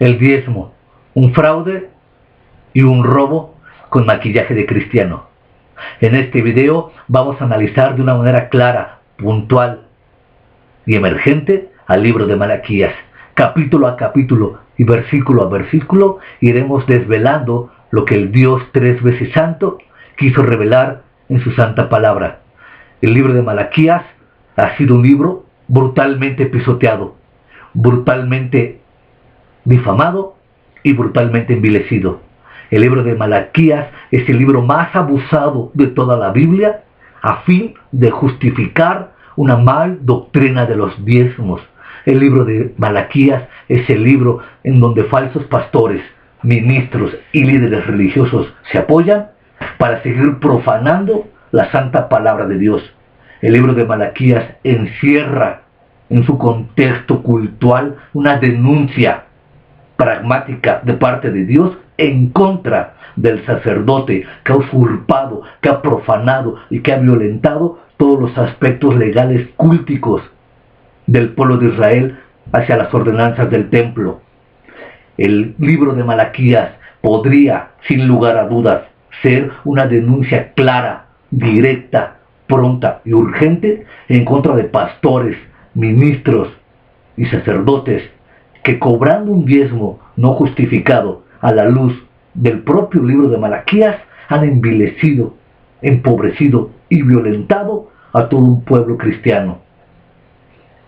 el diezmo, un fraude y un robo con maquillaje de cristiano. En este video vamos a analizar de una manera clara, puntual y emergente al libro de Malaquías. Capítulo a capítulo y versículo a versículo iremos desvelando lo que el Dios tres veces santo quiso revelar en su santa palabra. El libro de Malaquías ha sido un libro brutalmente pisoteado, brutalmente difamado y brutalmente envilecido. El libro de Malaquías es el libro más abusado de toda la Biblia a fin de justificar una mal doctrina de los diezmos. El libro de Malaquías es el libro en donde falsos pastores, ministros y líderes religiosos se apoyan para seguir profanando la santa palabra de Dios. El libro de Malaquías encierra en su contexto cultural una denuncia pragmática de parte de Dios en contra del sacerdote que ha usurpado, que ha profanado y que ha violentado todos los aspectos legales culticos del pueblo de Israel hacia las ordenanzas del templo. El libro de Malaquías podría, sin lugar a dudas, ser una denuncia clara, directa, pronta y urgente en contra de pastores, ministros y sacerdotes que, cobrando un diezmo no justificado a la luz del propio libro de Malaquías, han envilecido, empobrecido y violentado a todo un pueblo cristiano.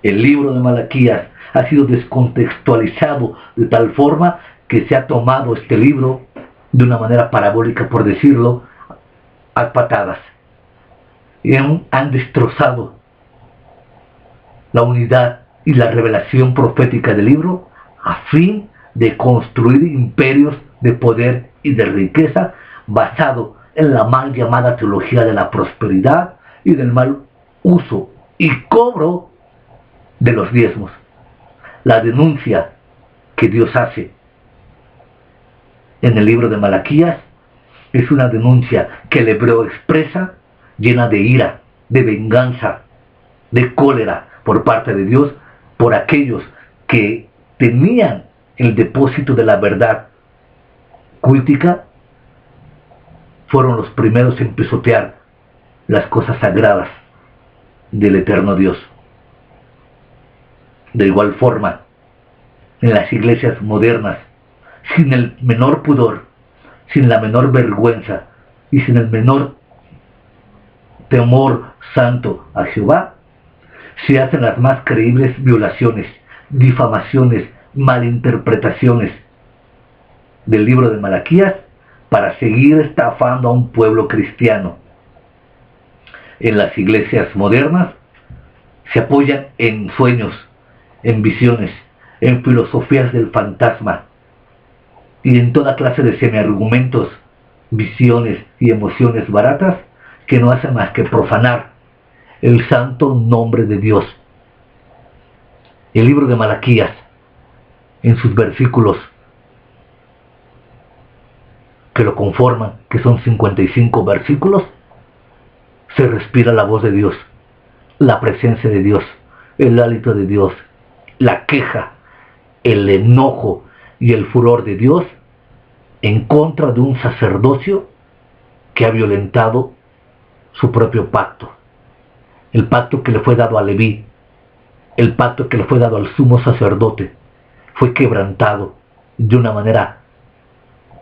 El libro de Malaquías ha sido descontextualizado de tal forma que se ha tomado este libro de una manera parabólica, por decirlo, a patadas. Y han destrozado la unidad y la revelación profética del libro a fin de construir imperios de poder y de riqueza basado en la mal llamada teología de la prosperidad y del mal uso y cobro de los diezmos. La denuncia que Dios hace en el libro de Malaquías es una denuncia que el hebreo expresa, llena de ira, de venganza, de cólera por parte de Dios por aquellos que tenían el depósito de la verdad cultica, fueron los primeros en pisotear las cosas sagradas del eterno Dios. De igual forma, en las iglesias modernas, sin el menor pudor, sin la menor vergüenza y sin el menor temor santo a Jehová, se hacen las más creíbles violaciones, difamaciones, malinterpretaciones del libro de Malaquías para seguir estafando a un pueblo cristiano. En las iglesias modernas se apoyan en sueños, en visiones, en filosofías del fantasma y en toda clase de semiargumentos, visiones y emociones baratas que no hacen más que profanar el santo nombre de Dios. El libro de Malaquías, en sus versículos que lo conforman, que son 55 versículos, se respira la voz de Dios, la presencia de Dios, el hálito de Dios, la queja, el enojo y el furor de Dios en contra de un sacerdocio que ha violentado su propio pacto, el pacto que le fue dado a Leví, el pacto que le fue dado al sumo sacerdote, fue quebrantado de una manera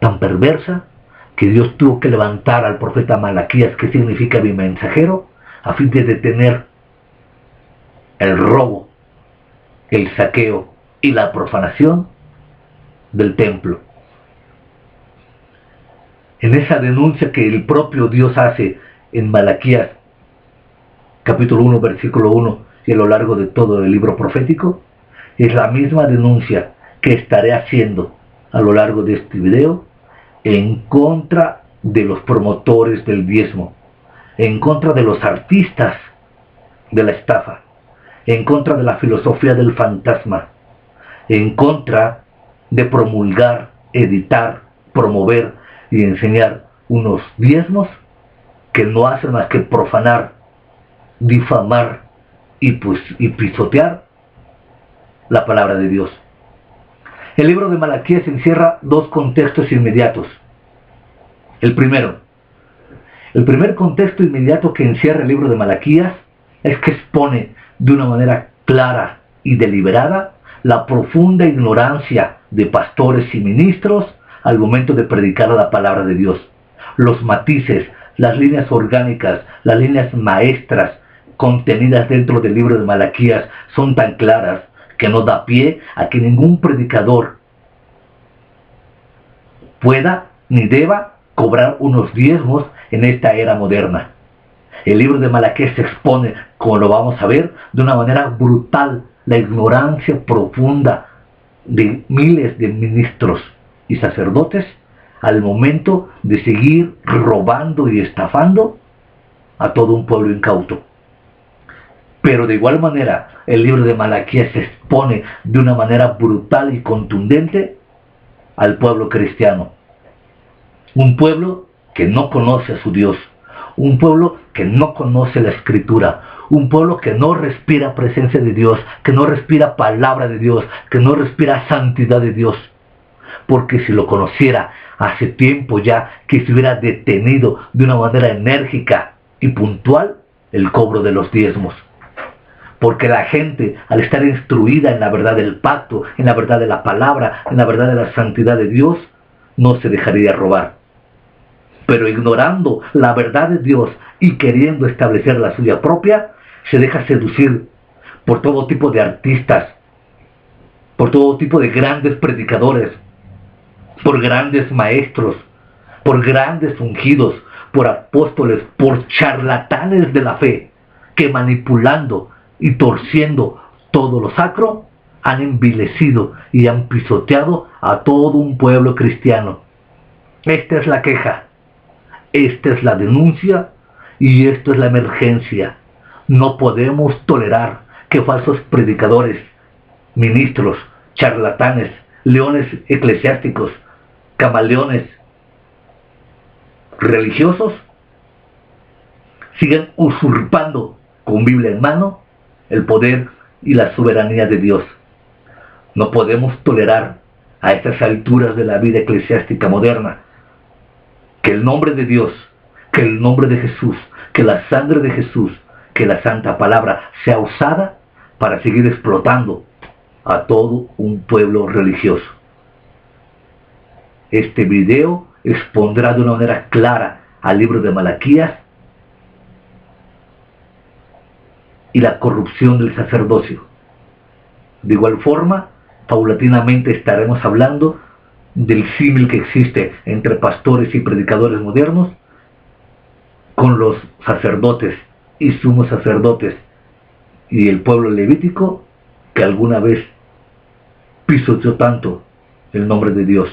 tan perversa que Dios tuvo que levantar al profeta Malaquías, que significa mi mensajero, a fin de detener el robo, el saqueo y la profanación del templo. En esa denuncia que el propio Dios hace en Malaquías, capítulo 1, versículo 1, y a lo largo de todo el libro profético, es la misma denuncia que estaré haciendo a lo largo de este video en contra de los promotores del diezmo, en contra de los artistas de la estafa, en contra de la filosofía del fantasma, en contra de promulgar, editar, promover y enseñar unos diezmos que no hacen más que profanar, difamar y pisotear la palabra de Dios. El libro de Malaquías encierra dos contextos inmediatos. El primer contexto inmediato que encierra el libro de Malaquías es que expone de una manera clara y deliberada la profunda ignorancia de pastores y ministros al momento de predicar la palabra de Dios. Los matices, las líneas orgánicas, las líneas maestras contenidas dentro del libro de Malaquías son tan claras que no da pie a que ningún predicador pueda ni deba cobrar unos diezmos en esta era moderna. El libro de Malaquías expone, como lo vamos a ver, de una manera brutal la ignorancia profunda de miles de ministros y sacerdotes al momento de seguir robando y estafando a todo un pueblo incauto. Pero de igual manera, el libro de Malaquías se expone de una manera brutal y contundente al pueblo cristiano. Un pueblo que no conoce a su Dios, un pueblo que no conoce la Escritura, un pueblo que no respira presencia de Dios, que no respira palabra de Dios, que no respira santidad de Dios. Porque si lo conociera hace tiempo ya que se hubiera detenido de una manera enérgica y puntual el cobro de los diezmos. Porque la gente, al estar instruida en la verdad del pacto, en la verdad de la palabra, en la verdad de la santidad de Dios, no se dejaría robar. Pero ignorando la verdad de Dios y queriendo establecer la suya propia, se deja seducir por todo tipo de artistas, por todo tipo de grandes predicadores, por grandes maestros, por grandes ungidos, por apóstoles, por charlatanes de la fe, que manipulando y torciendo todo lo sacro, han envilecido y han pisoteado a todo un pueblo cristiano. Esta es la queja, esta es la denuncia y esto es la emergencia. No podemos tolerar que falsos predicadores, ministros, charlatanes, leones eclesiásticos, camaleones religiosos sigan usurpando con Biblia en mano el poder y la soberanía de Dios. No podemos tolerar a estas alturas de la vida eclesiástica moderna que el nombre de Dios, que el nombre de Jesús, que la sangre de Jesús, que la santa palabra sea usada para seguir explotando a todo un pueblo religioso. Este video expondrá de una manera clara al libro de Malaquías y la corrupción del sacerdocio. De igual forma, paulatinamente estaremos hablando del símil que existe entre pastores y predicadores modernos con los sacerdotes y sumos sacerdotes y el pueblo levítico que alguna vez pisoteó tanto el nombre de Dios.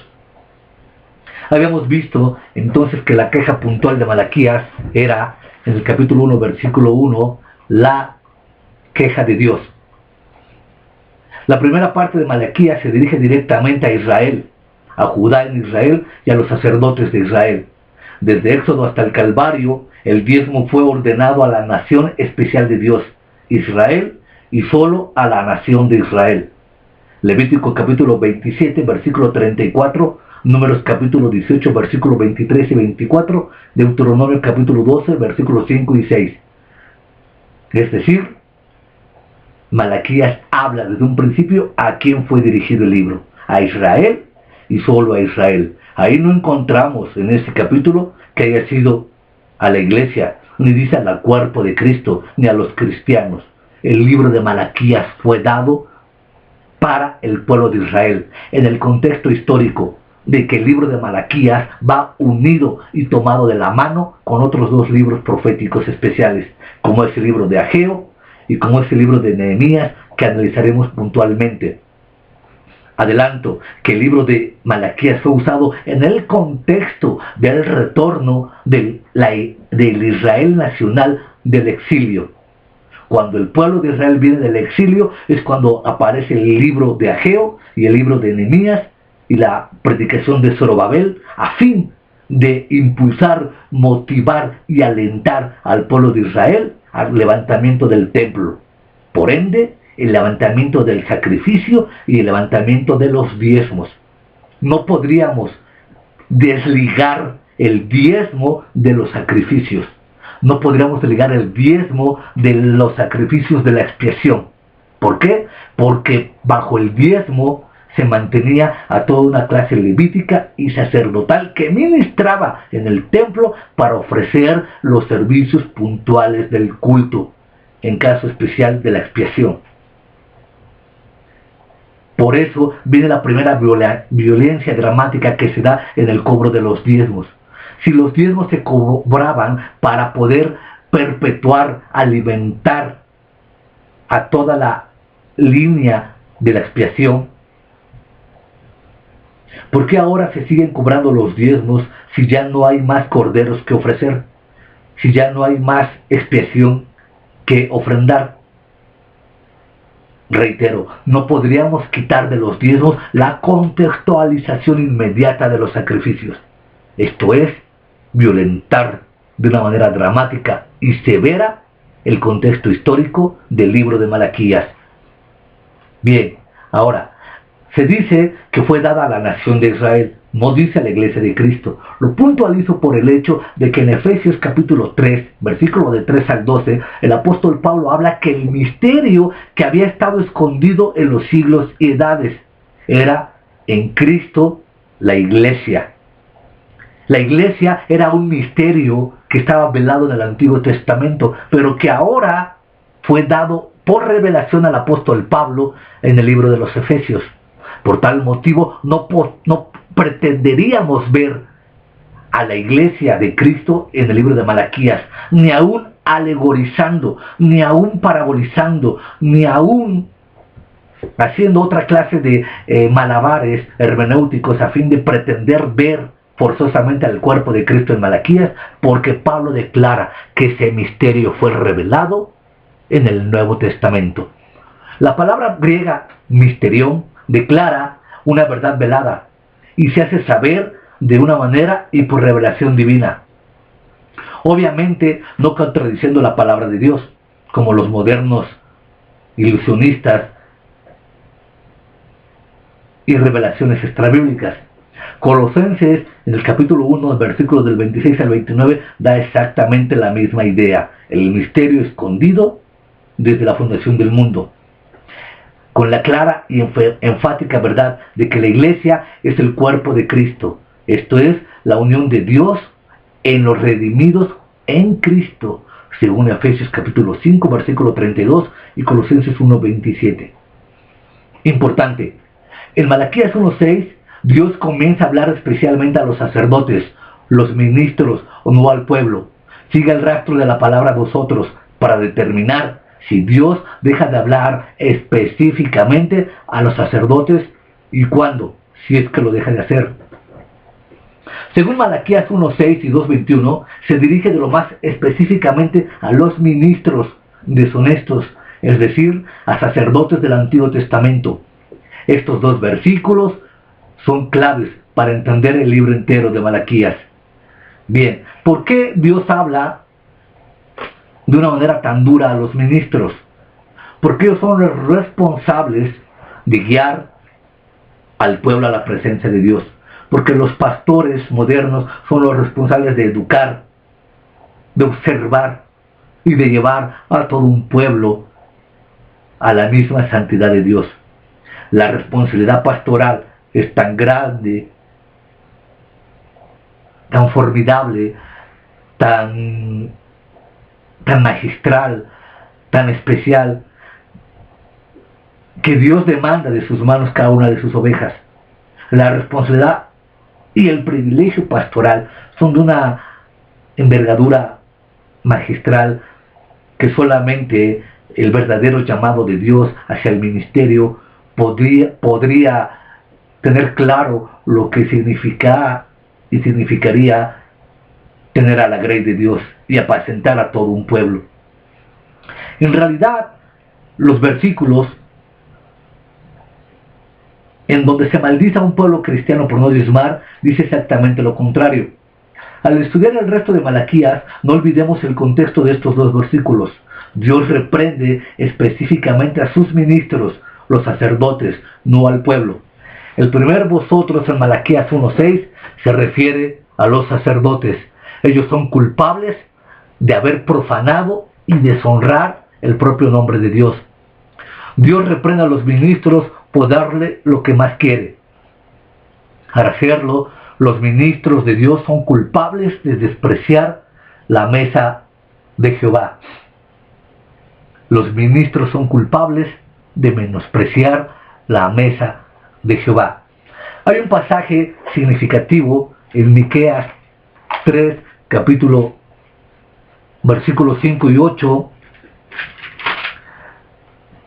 Habíamos visto entonces que la queja puntual de Malaquías era, en el capítulo 1, versículo 1, la queja de Dios. La primera parte de Malaquías se dirige directamente a Israel, a Judá en Israel y a los sacerdotes de Israel. Desde Éxodo hasta el Calvario, el diezmo fue ordenado a la nación especial de Dios, Israel, y solo a la nación de Israel. Levítico capítulo 27, versículo 34, Números capítulo 18, versículos 23 y 24, Deuteronomio capítulo 12, versículos 5 y 6. Es decir, Malaquías habla desde un principio a quién fue dirigido el libro, a Israel y solo a Israel. Ahí no encontramos en ese capítulo que haya sido a la iglesia, ni dice al cuerpo de Cristo, ni a los cristianos. El libro de Malaquías fue dado para el pueblo de Israel, en el contexto histórico de que el libro de Malaquías va unido y tomado de la mano con otros dos libros proféticos especiales, como es el libro de Ageo y como es el libro de Nehemías, que analizaremos puntualmente. Adelanto que el libro de Malaquías fue usado en el contexto del retorno del Israel nacional del exilio. Cuando el pueblo de Israel viene del exilio es cuando aparece el libro de Ageo y el libro de Nehemías y la predicación de Zorobabel, a fin de impulsar, motivar y alentar al pueblo de Israel al levantamiento del templo. Por ende, el levantamiento del sacrificio y el levantamiento de los diezmos. No podríamos desligar el diezmo de los sacrificios. No podríamos desligar el diezmo de los sacrificios de la expiación. ¿Por qué? Porque bajo el diezmo se mantenía a toda una clase levítica y sacerdotal que ministraba en el templo para ofrecer los servicios puntuales del culto, en caso especial de la expiación. Por eso viene la primera violencia dramática que se da en el cobro de los diezmos. Si los diezmos se cobraban para poder perpetuar, alimentar a toda la línea de la expiación, ¿por qué ahora se siguen cobrando los diezmos si ya no hay más corderos que ofrecer? Si ya no hay más expiación que ofrendar. Reitero, no podríamos quitar de los diezmos la contextualización inmediata de los sacrificios. Esto es, violentar de una manera dramática y severa el contexto histórico del libro de Malaquías. Bien, ahora, se dice que fue dada a la nación de Israel, no dice a la iglesia de Cristo. Lo puntualizo por el hecho de que en Efesios capítulo 3, versículo de 3 al 12, el apóstol Pablo habla que el misterio que había estado escondido en los siglos y edades era en Cristo la iglesia. La iglesia era un misterio que estaba velado en el Antiguo Testamento, pero que ahora fue dado por revelación al apóstol Pablo en el libro de los Efesios. Por tal motivo, no pretenderíamos ver a la iglesia de Cristo en el libro de Malaquías, ni aún alegorizando, ni aún parabolizando, ni aún haciendo otra clase de malabares hermenéuticos a fin de pretender ver forzosamente al cuerpo de Cristo en Malaquías, porque Pablo declara que ese misterio fue revelado en el Nuevo Testamento. La palabra griega misterión declara una verdad velada y se hace saber de una manera y por revelación divina. Obviamente no contradiciendo la palabra de Dios, como los modernos ilusionistas y revelaciones extrabíblicas. Colosenses, en el capítulo 1, versículos del 26 al 29, da exactamente la misma idea. El misterio escondido desde la fundación del mundo, con la clara y enfática verdad de que la iglesia es el cuerpo de Cristo. Esto es, la unión de Dios en los redimidos en Cristo, según Efesios capítulo 5, versículo 32 y Colosenses 1, 27. Importante, en Malaquías 1:6, Dios comienza a hablar especialmente a los sacerdotes, los ministros o no al pueblo. Sigue el rastro de la palabra vosotros para determinar si Dios deja de hablar específicamente a los sacerdotes y cuándo, si es que lo deja de hacer. Según Malaquías 1:6 y 2:21, se dirige de lo más específicamente a los ministros deshonestos, es decir, a sacerdotes del Antiguo Testamento. Estos dos versículos son claves para entender el libro entero de Malaquías. Bien, ¿por qué Dios habla de una manera tan dura a los ministros? Porque ellos son los responsables de guiar al pueblo a la presencia de Dios. Porque los pastores modernos son los responsables de educar, de observar y de llevar a todo un pueblo a la misma santidad de Dios. La responsabilidad pastoral es tan grande, tan formidable, tan magistral, tan especial, que Dios demanda de sus manos cada una de sus ovejas. La responsabilidad y el privilegio pastoral son de una envergadura magistral que solamente el verdadero llamado de Dios hacia el ministerio podría tener claro lo que significa y significaría tener a la grey de Dios y apacentar a todo un pueblo. En realidad, los versículos en donde se maldice a un pueblo cristiano por no diezmar, dice exactamente lo contrario. Al estudiar el resto de Malaquías, no olvidemos el contexto de estos dos versículos. Dios reprende específicamente a sus ministros, los sacerdotes, no al pueblo. El primer vosotros en Malaquías 1:6 se refiere a los sacerdotes. Ellos son culpables de haber profanado y deshonrar el propio nombre de Dios. Dios reprende a los ministros por darle lo que más quiere. Al hacerlo, los ministros de Dios son culpables de despreciar la mesa de Jehová. Los ministros son culpables de menospreciar la mesa de Jehová. Hay un pasaje significativo en Miqueas 3, versículos 5 y 8,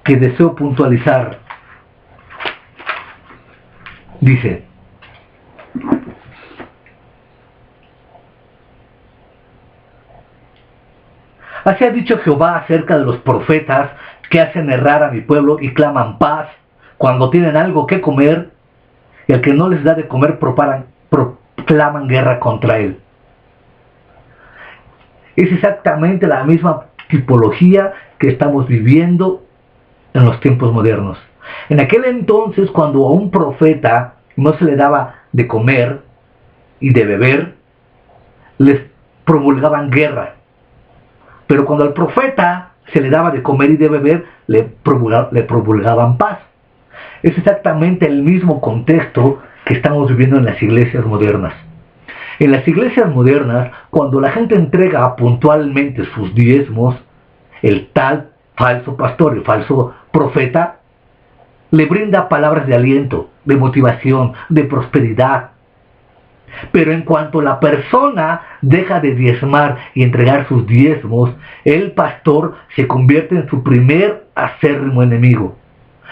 que deseo puntualizar. Dice: así ha dicho Jehová acerca de los profetas que hacen errar a mi pueblo y claman paz cuando tienen algo que comer, y al que no les da de comer proclaman guerra contra él. Es exactamente la misma tipología que estamos viviendo en los tiempos modernos. En aquel entonces, cuando a un profeta no se le daba de comer y de beber, les promulgaban guerra. Pero cuando al profeta se le daba de comer y de beber, le promulgaban paz. Es exactamente el mismo contexto que estamos viviendo en las iglesias modernas. En las iglesias modernas, cuando la gente entrega puntualmente sus diezmos, el tal falso pastor, el falso profeta, le brinda palabras de aliento, de motivación, de prosperidad. Pero en cuanto la persona deja de diezmar y entregar sus diezmos, el pastor se convierte en su primer acérrimo enemigo.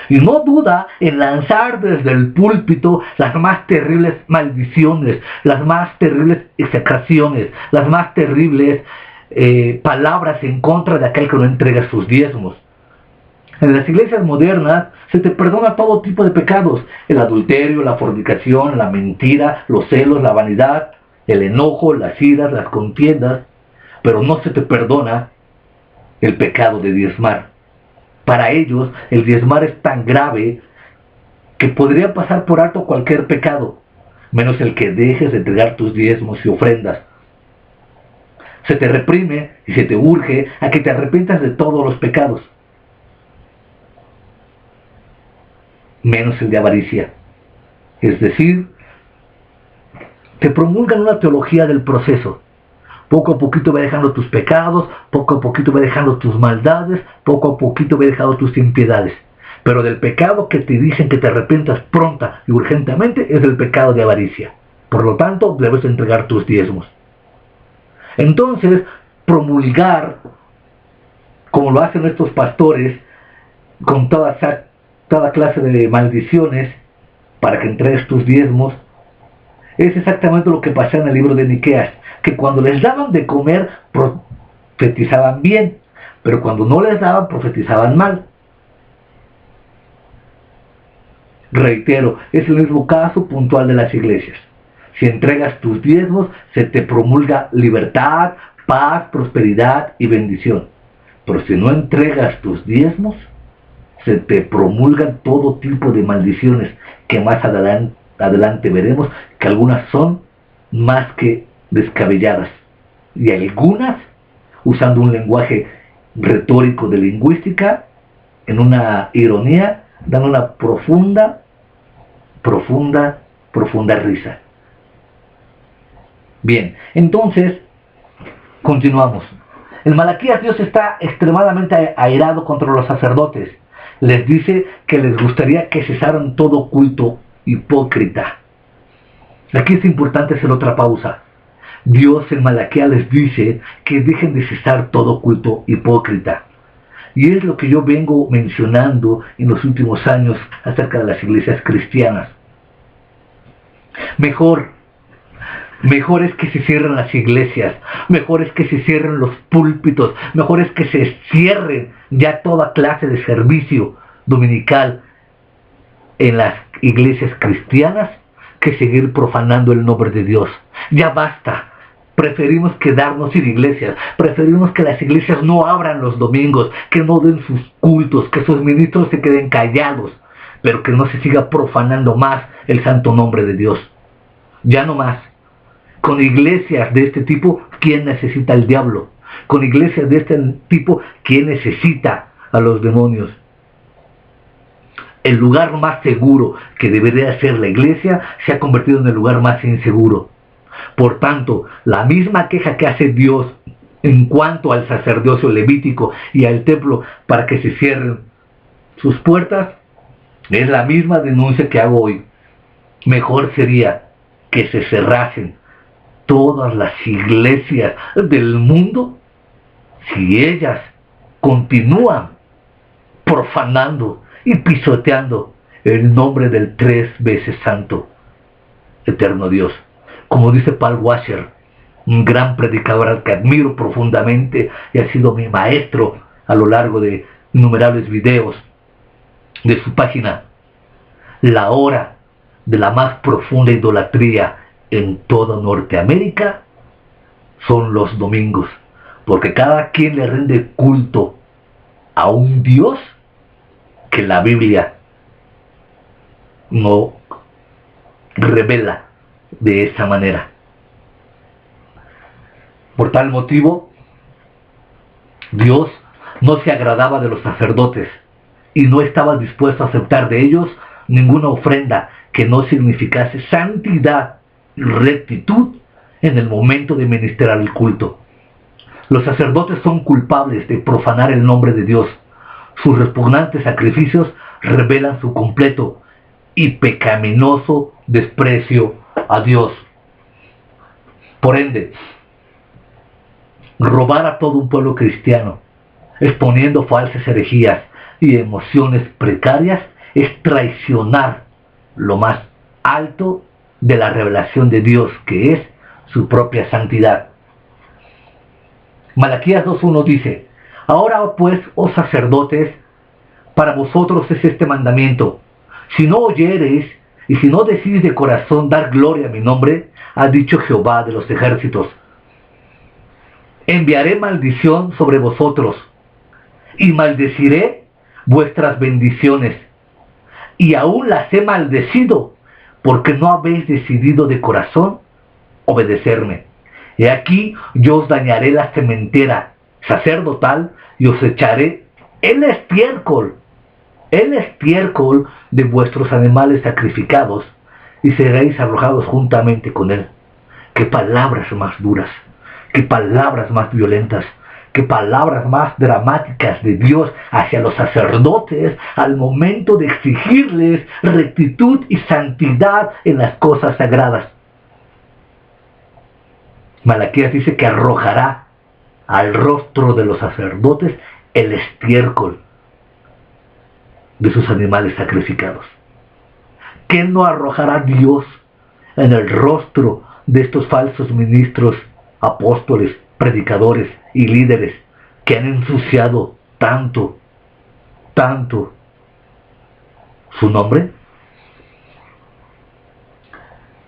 Y no duda en lanzar desde el púlpito las más terribles maldiciones, las más terribles execraciones, las más terribles palabras en contra de aquel que no entrega sus diezmos. En las iglesias modernas se te perdona todo tipo de pecados: el adulterio, la fornicación, la mentira, los celos, la vanidad, el enojo, las iras, las contiendas, pero no se te perdona el pecado de diezmar. Para ellos, el diezmar es tan grave que podría pasar por alto cualquier pecado, menos el que dejes de entregar tus diezmos y ofrendas. Se te reprime y se te urge a que te arrepientas de todos los pecados, menos el de avaricia. Es decir, te promulgan una teología del proceso. Poco a poquito ve dejando tus pecados, poco a poquito ve dejando tus maldades, poco a poquito ve dejando tus impiedades. Pero del pecado que te dicen que te arrepientas pronta y urgentemente es el pecado de avaricia. Por lo tanto, debes entregar tus diezmos. Entonces, promulgar, como lo hacen estos pastores, con toda clase de maldiciones para que entregues tus diezmos, es exactamente lo que pasa en el libro de Miqueas, que cuando les daban de comer profetizaban bien, pero cuando no les daban profetizaban mal. Reitero, es el mismo caso puntual de las iglesias. Si entregas tus diezmos, se te promulga libertad, paz, prosperidad y bendición. Pero si no entregas tus diezmos, se te promulgan todo tipo de maldiciones que más adelante veremos, que algunas son más que descabelladas, y algunas, usando un lenguaje retórico de lingüística, en una ironía, dan una profunda risa. Bien, entonces, continuamos. En Malaquías, Dios está extremadamente airado contra los sacerdotes. Les dice que les gustaría que cesaran todo culto hipócrita. Aquí es importante hacer otra pausa. Dios en Malaquías les dice que dejen de cesar todo culto hipócrita. Y es lo que yo vengo mencionando en los últimos años acerca de las iglesias cristianas. Mejor es que se cierren las iglesias, mejor es que se cierren los púlpitos, mejor es que se cierren ya toda clase de servicio dominical en las iglesias cristianas, que seguir profanando el nombre de Dios. Ya basta Preferimos quedarnos sin iglesias, preferimos que las iglesias no abran los domingos, que no den sus cultos, que sus ministros se queden callados, pero que no se siga profanando más el santo nombre de Dios. Ya no más. Con iglesias de este tipo, ¿quién necesita al diablo? Con iglesias de este tipo, ¿quién necesita a los demonios? El lugar más seguro que debería ser la iglesia se ha convertido en el lugar más inseguro. Por tanto, la misma queja que hace Dios en cuanto al sacerdocio levítico y al templo para que se cierren sus puertas, es la misma denuncia que hago hoy. Mejor sería que se cerrasen todas las iglesias del mundo si ellas continúan profanando y pisoteando el nombre del 3 veces santo, eterno Dios. Como dice Paul Washer, un gran predicador al que admiro profundamente y ha sido mi maestro a lo largo de innumerables videos de su página, la hora de la más profunda idolatría en toda Norteamérica son los domingos, porque cada quien le rinde culto a un Dios que la Biblia no revela de esa manera. Por tal motivo, Dios no se agradaba de los sacerdotes y no estaba dispuesto a aceptar de ellos ninguna ofrenda que no significase santidad y rectitud en el momento de ministrar el culto. Los sacerdotes son culpables de profanar el nombre de Dios. Sus repugnantes sacrificios revelan su completo y pecaminoso desprecio a Dios. Por ende, robar a todo un pueblo cristiano, exponiendo falsas herejías y emociones precarias, es traicionar lo más alto de la revelación de Dios, que es su propia santidad. Malaquías 2:1 dice: ahora pues, oh sacerdotes, para vosotros es este mandamiento: si no oyereis y si no decís de corazón dar gloria a mi nombre, ha dicho Jehová de los ejércitos, enviaré maldición sobre vosotros y maldeciré vuestras bendiciones, y aún las he maldecido, porque no habéis decidido de corazón obedecerme. He aquí, yo os dañaré la sementera sacerdotal y os echaré el estiércol de vuestros animales sacrificados, y seréis arrojados juntamente con él. Qué palabras más duras, qué palabras más violentas, qué palabras más dramáticas de Dios hacia los sacerdotes al momento de exigirles rectitud y santidad en las cosas sagradas. Malaquías dice que arrojará al rostro de los sacerdotes el estiércol de sus animales sacrificados. ¿Qué no arrojará Dios en el rostro de estos falsos ministros, apóstoles, predicadores y líderes que han ensuciado tanto su nombre?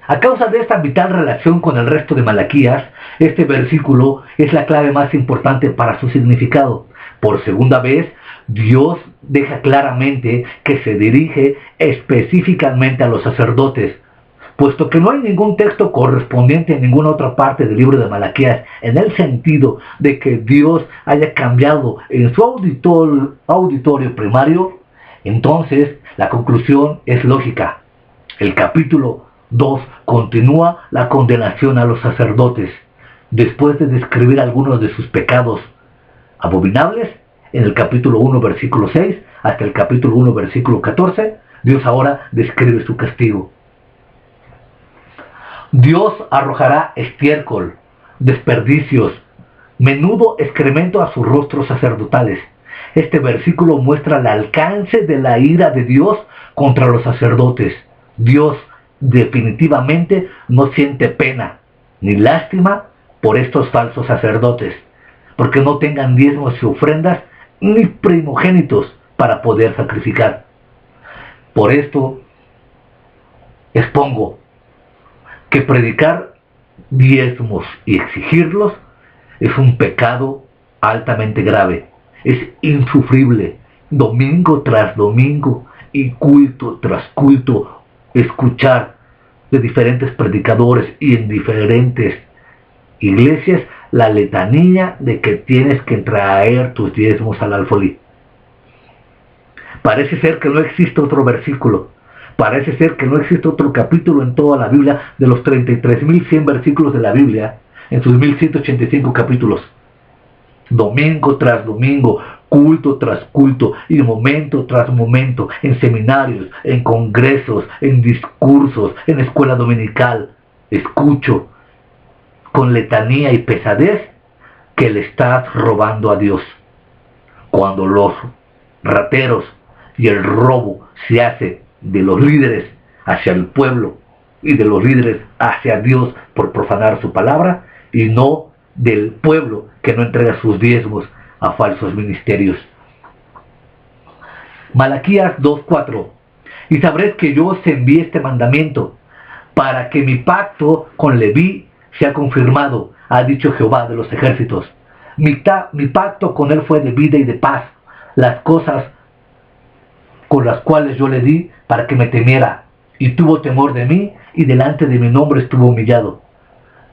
A causa de esta vital relación con el resto de Malaquías, este versículo es la clave más importante para su significado. Por segunda vez, Dios deja claramente que se dirige específicamente a los sacerdotes, puesto que no hay ningún texto correspondiente en ninguna otra parte del libro de Malaquías, en el sentido de que Dios haya cambiado en su auditorio primario. Entonces, la conclusión es lógica. El capítulo 2 continúa la condenación a los sacerdotes. Después de describir algunos de sus pecados abominables, en el capítulo 1, versículo 6, hasta el capítulo 1, versículo 14, Dios ahora describe su castigo. Dios arrojará estiércol, desperdicios, menudo excremento a sus rostros sacerdotales. Este versículo muestra el alcance de la ira de Dios contra los sacerdotes. Dios definitivamente no siente pena ni lástima por estos falsos sacerdotes, porque no tengan diezmos y ofrendas ni primogénitos para poder sacrificar. Por esto expongo que predicar diezmos y exigirlos es un pecado altamente grave. Es insufrible. Domingo tras domingo y culto tras culto, escuchar de diferentes predicadores y en diferentes iglesias la letanía de que tienes que traer tus diezmos al alfolí. Parece ser que no existe otro versículo, parece ser que no existe otro capítulo en toda la Biblia, de los 33.100 versículos de la Biblia, en sus 1185 capítulos. Domingo tras domingo, culto tras culto y momento tras momento, en seminarios, en congresos, en discursos, en escuela dominical, escucho con letanía y pesadez que le estás robando a Dios. Cuando los rateros y el robo se hace de los líderes hacia el pueblo y de los líderes hacia Dios por profanar su palabra, y no del pueblo que no entrega sus diezmos a falsos ministerios. Malaquías 2:4. Y sabréis que yo os envié este mandamiento para que mi pacto con Leví sea confirmado, ha dicho Jehová de los ejércitos. Mi pacto con él fue de vida y de paz, las cosas con las cuales yo le di para que me temiera, y tuvo temor de mí, y delante de mi nombre estuvo humillado.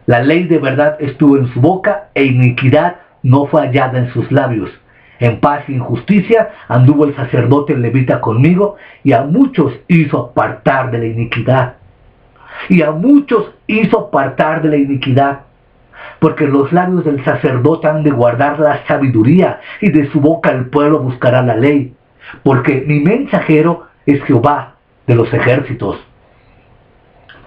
La ley de verdad estuvo en su boca, e iniquidad no fue hallada en sus labios. En paz y en justicia anduvo el sacerdote levita conmigo, y a muchos hizo apartar de la iniquidad. Y a muchos hizo apartar de la iniquidad. Porque los labios del sacerdote han de guardar la sabiduría, y de su boca el pueblo buscará la ley. Porque mi mensajero es Jehová de los ejércitos.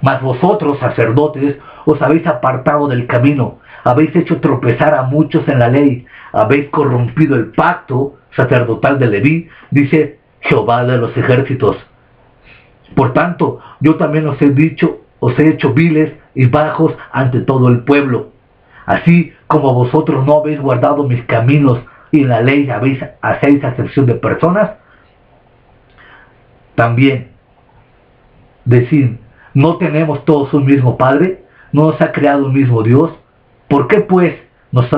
Mas vosotros, sacerdotes, os habéis apartado del camino, habéis hecho tropezar a muchos en la ley, habéis corrompido el pacto sacerdotal de Leví, dice Jehová de los ejércitos. Por tanto, yo también os he hecho viles y bajos ante todo el pueblo. Así como vosotros no habéis guardado mis caminos y en la ley hacéis acepción de personas, también decid, ¿no tenemos todos un mismo Padre? ¿No nos ha creado un mismo Dios? ¿Por qué pues nos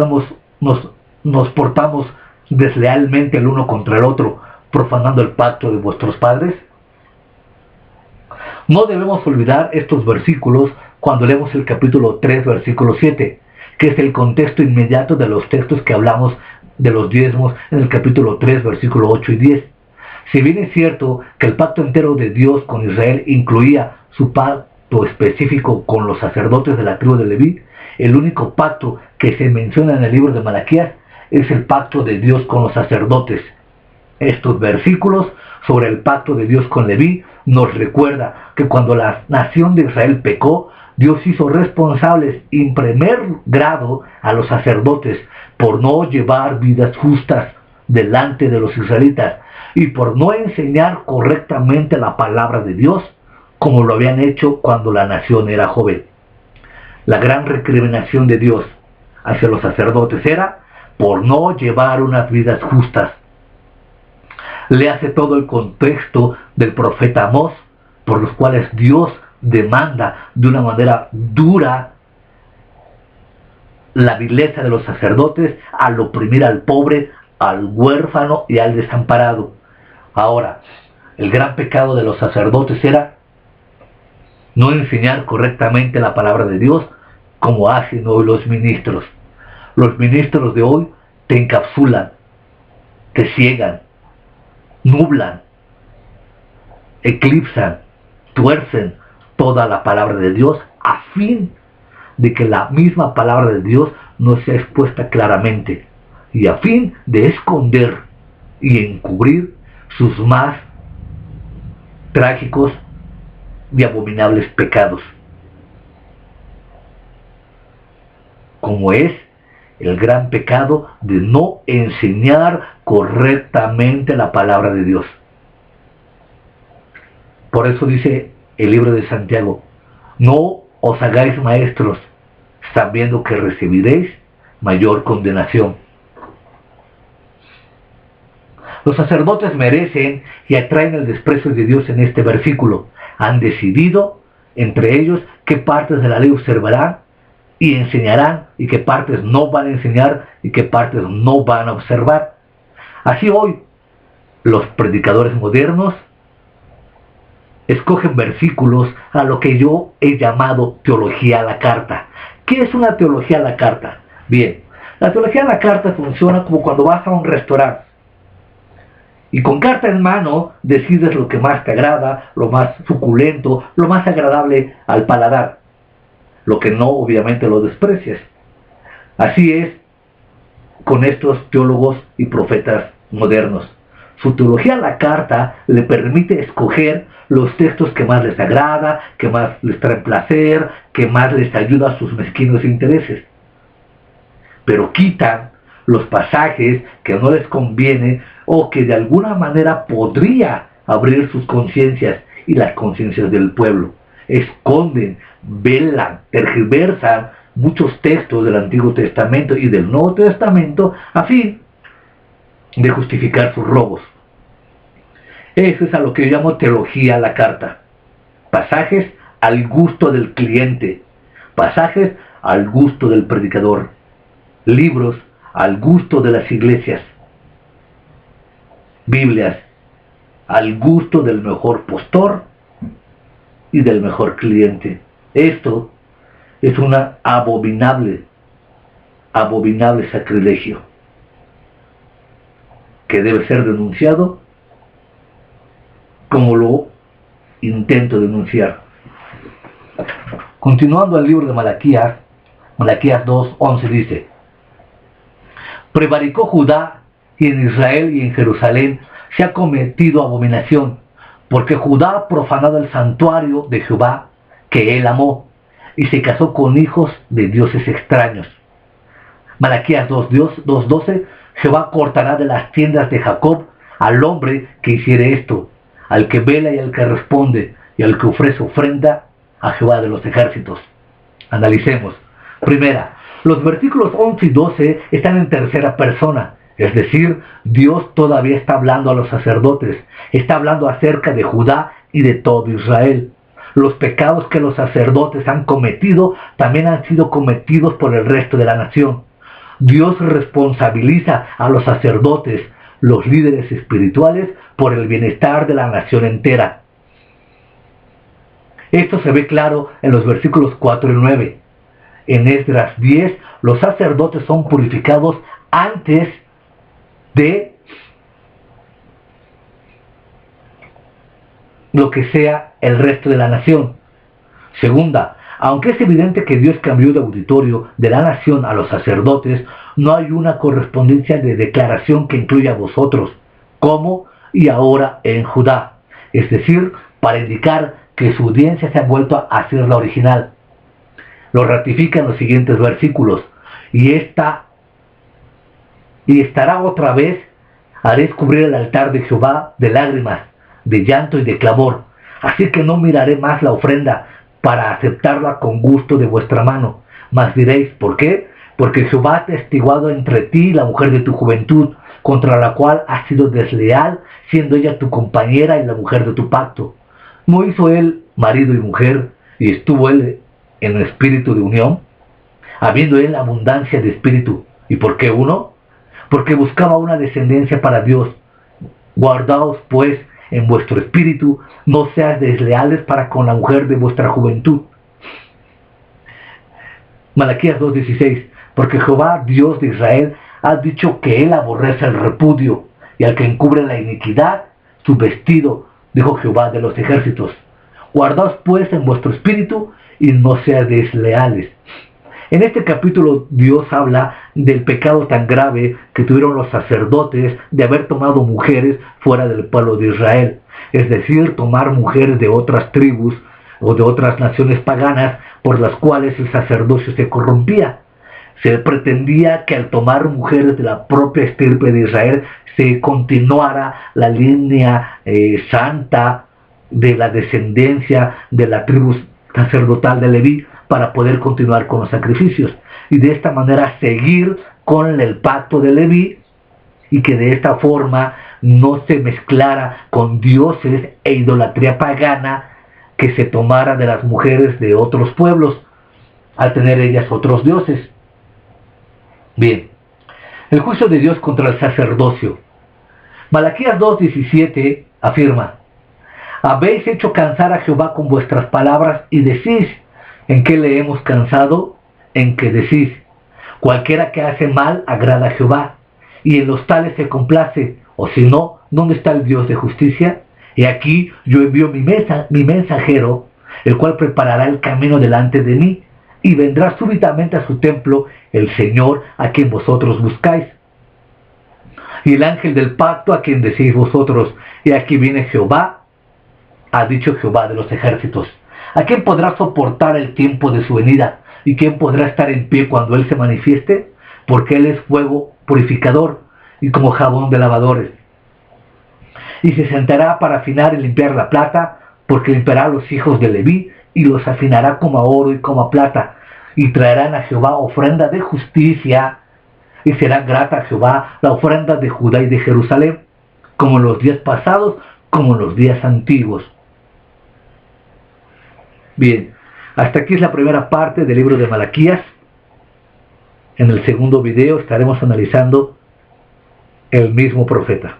portamos deslealmente el uno contra el otro, profanando el pacto de vuestros padres? No debemos olvidar estos versículos cuando leemos el capítulo 3, versículo 7, que es el contexto inmediato de los textos que hablamos de los diezmos en el capítulo 3, versículo 8 y 10. Si bien es cierto que el pacto entero de Dios con Israel incluía su pacto específico con los sacerdotes de la tribu de Leví, el único pacto que se menciona en el libro de Malaquías es el pacto de Dios con los sacerdotes. Estos versículos sobre el pacto de Dios con Leví nos recuerda que cuando la nación de Israel pecó, Dios hizo responsables en primer grado a los sacerdotes por no llevar vidas justas delante de los israelitas y por no enseñar correctamente la palabra de Dios como lo habían hecho cuando la nación era joven. La gran recriminación de Dios hacia los sacerdotes era por no llevar unas vidas justas. Le hace todo el contexto del profeta Amós, por los cuales Dios demanda de una manera dura la vileza de los sacerdotes al oprimir al pobre, al huérfano y al desamparado. Ahora, el gran pecado de los sacerdotes era no enseñar correctamente la palabra de Dios como hacen hoy los ministros. Los ministros de hoy te encapsulan, te ciegan, nublan, eclipsan, tuercen toda la palabra de Dios a fin de que la misma palabra de Dios no sea expuesta claramente y a fin de esconder y encubrir sus más trágicos y abominables pecados, como es el gran pecado de no enseñar correctamente la palabra de Dios. Por eso dice el libro de Santiago, no os hagáis maestros, sabiendo que recibiréis mayor condenación. Los sacerdotes merecen y atraen el desprecio de Dios en este versículo. Han decidido entre ellos qué partes de la ley observarán y enseñarán, y qué partes no van a enseñar, y qué partes no van a observar. Así hoy, los predicadores modernos escogen versículos a lo que yo he llamado teología a la carta. ¿Qué es una teología a la carta? Bien, la teología a la carta funciona como cuando vas a un restaurante y con carta en mano decides lo que más te agrada, lo más suculento, lo más agradable al paladar. Lo que no, obviamente, lo desprecias. Así es con estos teólogos y profetas modernos. Su teología a la carta le permite escoger los textos que más les agrada, que más les traen placer, que más les ayuda a sus mezquinos intereses. Pero quitan los pasajes que no les conviene o que de alguna manera podría abrir sus conciencias y las conciencias del pueblo. Esconden, velan, tergiversan muchos textos del Antiguo Testamento y del Nuevo Testamento a fin de justificar sus robos. Eso es a lo que yo llamo teología a la carta. Pasajes al gusto del cliente, pasajes al gusto del predicador, libros al gusto de las iglesias, Biblias al gusto del mejor postor y del mejor cliente. Esto es un abominable sacrilegio que debe ser denunciado como lo intento denunciar. Continuando el libro de Malaquías 2:11 dice: prevaricó Judá, y en Israel y en Jerusalén se ha cometido abominación, porque Judá ha profanado el santuario de Jehová que él amó, y se casó con hijos de dioses extraños. Malaquías 2:12: Jehová cortará de las tiendas de Jacob al hombre que hiciere esto, al que vela y al que responde, y al que ofrece ofrenda a Jehová de los ejércitos. Analicemos. Primera, los versículos 11 y 12 están en tercera persona, es decir, Dios todavía está hablando a los sacerdotes, está hablando acerca de Judá y de todo Israel. Los pecados que los sacerdotes han cometido también han sido cometidos por el resto de la nación. Dios responsabiliza a los sacerdotes, los líderes espirituales, por el bienestar de la nación entera. Esto se ve claro en los versículos 4 y 9. En Esdras 10, los sacerdotes son purificados antes de lo que sea el resto de la nación. Segunda, aunque es evidente que Dios cambió de auditorio de la nación a los sacerdotes, no hay una correspondencia de declaración que incluya a vosotros, como y ahora en Judá, es decir, para indicar que su audiencia se ha vuelto a ser la original. Lo ratifica en los siguientes versículos: y estará otra vez, haréis cubrir el altar de Jehová de lágrimas, de llanto y de clamor, así que no miraré más la ofrenda para aceptarla con gusto de vuestra mano, mas diréis: ¿por qué? Porque Jehová ha testiguado entre ti y la mujer de tu juventud, contra la cual has sido desleal, siendo ella tu compañera y la mujer de tu pacto. ¿No hizo él marido y mujer, y estuvo él en espíritu de unión, habiendo él abundancia de espíritu? ¿Y por qué uno? Porque buscaba una descendencia para Dios. Guardaos pues en vuestro espíritu, no seas desleales para con la mujer de vuestra juventud. Malaquías 2:16: porque Jehová, Dios de Israel, ha dicho que él aborrece el repudio, y al que encubre la iniquidad, su vestido, dijo Jehová de los ejércitos. Guardaos pues en vuestro espíritu, y no seas desleales. En este capítulo Dios habla del pecado tan grave que tuvieron los sacerdotes de haber tomado mujeres fuera del pueblo de Israel, es decir, tomar mujeres de otras tribus o de otras naciones paganas por las cuales el sacerdocio se corrompía. Se pretendía que al tomar mujeres de la propia estirpe de Israel se continuara la línea santa de la descendencia de la tribu sacerdotal de Leví, para poder continuar con los sacrificios y de esta manera seguir con el pacto de Leví, y que de esta forma no se mezclara con dioses e idolatría pagana que se tomara de las mujeres de otros pueblos. al tener ellas otros dioses. Bien, el juicio de Dios contra el sacerdocio. Malaquías 2:17 afirma: habéis hecho cansar a Jehová con vuestras palabras y decís, ¿en qué le hemos cansado? En que decís, cualquiera que hace mal agrada a Jehová, y en los tales se complace, o si no, ¿dónde está el Dios de justicia? Y aquí yo envío mi mensajero, el cual preparará el camino delante de mí, y vendrá súbitamente a su templo el Señor a quien vosotros buscáis. Y el ángel del pacto a quien decís vosotros, y aquí viene Jehová, ha dicho Jehová de los ejércitos. ¿A quién podrá soportar el tiempo de su venida? ¿Y quién podrá estar en pie cuando Él se manifieste? Porque Él es fuego purificador y como jabón de lavadores. Y se sentará para afinar y limpiar la plata, porque limpiará a los hijos de Leví y los afinará como a oro y como a plata. Y traerán a Jehová ofrenda de justicia, y será grata a Jehová la ofrenda de Judá y de Jerusalén, como en los días pasados, como en los días antiguos. Bien, hasta aquí es la primera parte del libro de Malaquías. En el segundo video estaremos analizando el mismo profeta.